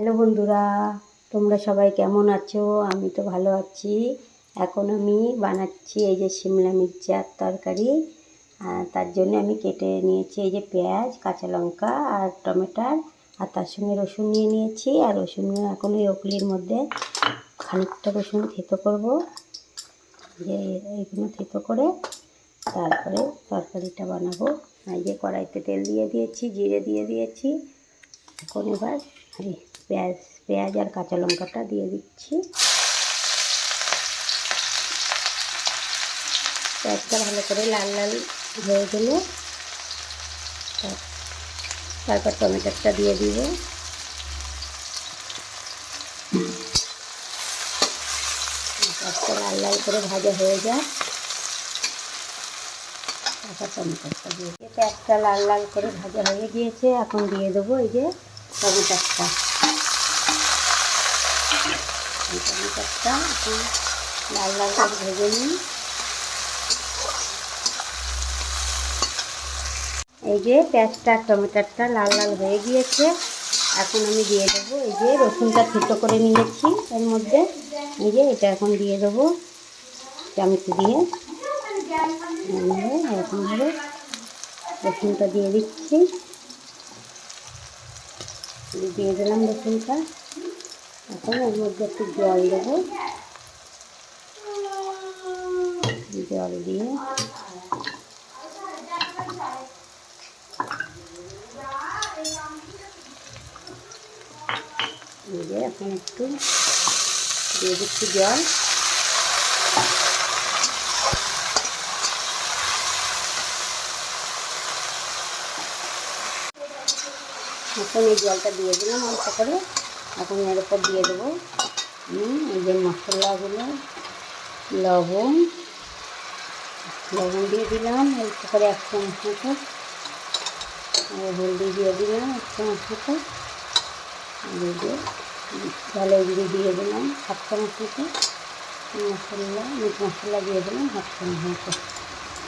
Hello বন্ধুরা, তোমরা সবাই কেমন আছো? আমি তো ভালো আছি। এখন আমি বানাচ্ছি এই যে শিমলা মির্চার তরকারি। তার জন্য আমি কেটে নিয়েছি এই যে পেঁয়াজ, কাঁচা লঙ্কা আর টমেটো, আর তার সঙ্গে রসুন নিয়ে নিয়েছি। আর রসুন এখন ওই ওকলির মধ্যে খানিকটা রসুন থেতো করব, যে এইগুলো থেতো করে তারপরে তরকারিটা বানাবো। এই যে কড়াইতে তেল দিয়ে দিয়েছি, জিরে দিয়ে দিয়েছি। এখন এবার পেঁয়াজ আর কাঁচা লঙ্কাটা দিয়ে দিচ্ছি। পেঁয়াজটা ভালো করে লাল লাল হয়ে গেলে তারপর টমেটোটা দিয়ে দিব। পেঁয়াজটা লাল লাল করে ভাজা হয়ে যায়, তারপর টমেটোটা দিয়ে পেঁয়াজটা লাল লাল করে ভাজা হয়ে গিয়েছে। এখন দিয়ে দেবো এই যে টমেটোটা। টমেটোটা এখন লাল লাল করে ভেজে নিই। এই যে পেঁয়াজটা টমেটোটা লাল লাল হয়ে গিয়েছে। এখন আমি দিয়ে দেবো এই যে রসুনটা থেতো করে নিয়েছি এর মধ্যে। এই যে এটা এখন দিয়ে দেবো চামচ দিয়ে। এরকমভাবে রসুনটা দিয়ে দিচ্ছি, দিয়ে দিলাম রসুনটা। এখন এর মধ্যে একটু জল দেবো, জল দিয়ে এখন একটু দিয়ে দিচ্ছি জল। এখন এই জলটা দিয়ে দিলাম অল্প করে। এখন এর উপর দিয়ে দেবো এই যে মশলাগুলো, লবণ দিয়ে দিলাম অল্প করে 1 চামচ মতো, হলদি দিয়ে দিলাম 1 চামচ মতো, ঝালের গুঁড়ি দিয়ে দিলাম 1/2 চামচ মতো, মিট মশলা দিয়ে দিলাম 1/2 চামচ মতো।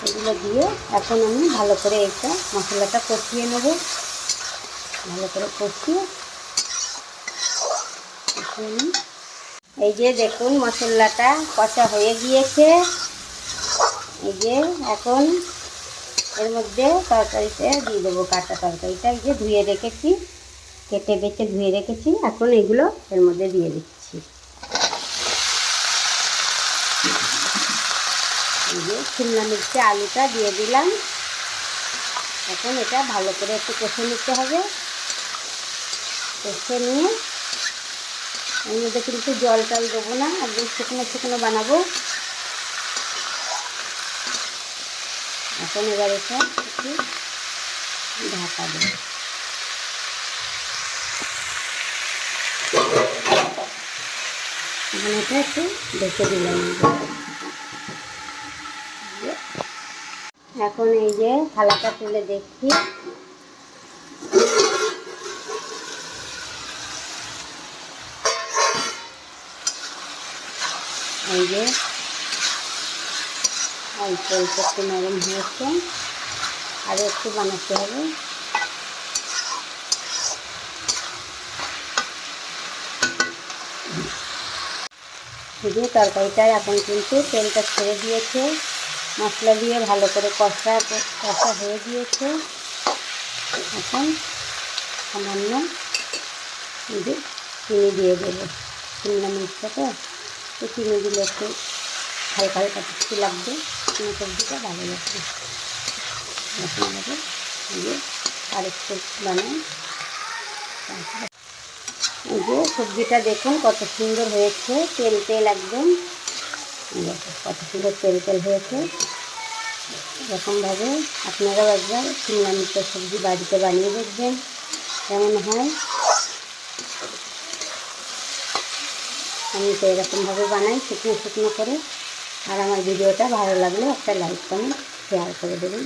এগুলো দিয়ে এখন আমি ভালো করে এটা মশলাটা কষিয়ে নেব। ভালো করে কষিয়ে এই যে দেখুন মশলাটা কষা হয়ে গিয়েছে। এই যে এখন এর মধ্যে তরকারিটা দিয়ে দেবো, কাটা তরকারিটা এই যে ধুয়ে রেখেছি, কেটে বেছে ধুয়ে রেখেছি। এখন এগুলো এর মধ্যে দিয়ে দিচ্ছি। এই যে শিমলা মির্চি আলুটা দিয়ে দিলাম। এখন এটা ভালো করে একটু কষে নিতে হবে। কষে নিয়ে এর মধ্যে কিন্তু জল টল দেবো না, একদম শুকনো শুকনো বানাবো। এখন এবার এটা একটু ঢাকা দেবো। এখন এটা একটু ঢেকে দিলাম। এখন এই যে থালাটা তুলে দেখি, এই যে অল্প অল্প একটু নরম হয়েছে, আরও একটু বানাতে হবে। এই যে তরকারিটা এখন কিন্তু তেলটা ছেড়ে দিয়েছে, মশলা দিয়ে ভালো করে কষা হয়ে গিয়েছে। এখন সামান্য এই যে চিনি দিয়ে দেবো, শিমলা মির্চটা তো চিনি দিলে একটু হালকা হালকা টেস্টি লাগবে, চিনি সবজিটা ভালো লাগবে। এরকমভাবে এই যে আরেকটু বানাই। এই যে সবজিটা দেখুন কত সুন্দর হয়েছে, তেল তেল একদম, কত সুন্দর তেল তেল হয়েছে। এরকমভাবে আপনারাও একবার শিমলা মির্চের সবজি বাড়িতে বানিয়ে দেখবেন কেমন হয়। আমি তো এরকমভাবে বানাই শুকনো শুকনো করে। আর আমার ভিডিওটা ভালো লাগলে একটা লাইক কমেন্ট শেয়ার করে দেবেন।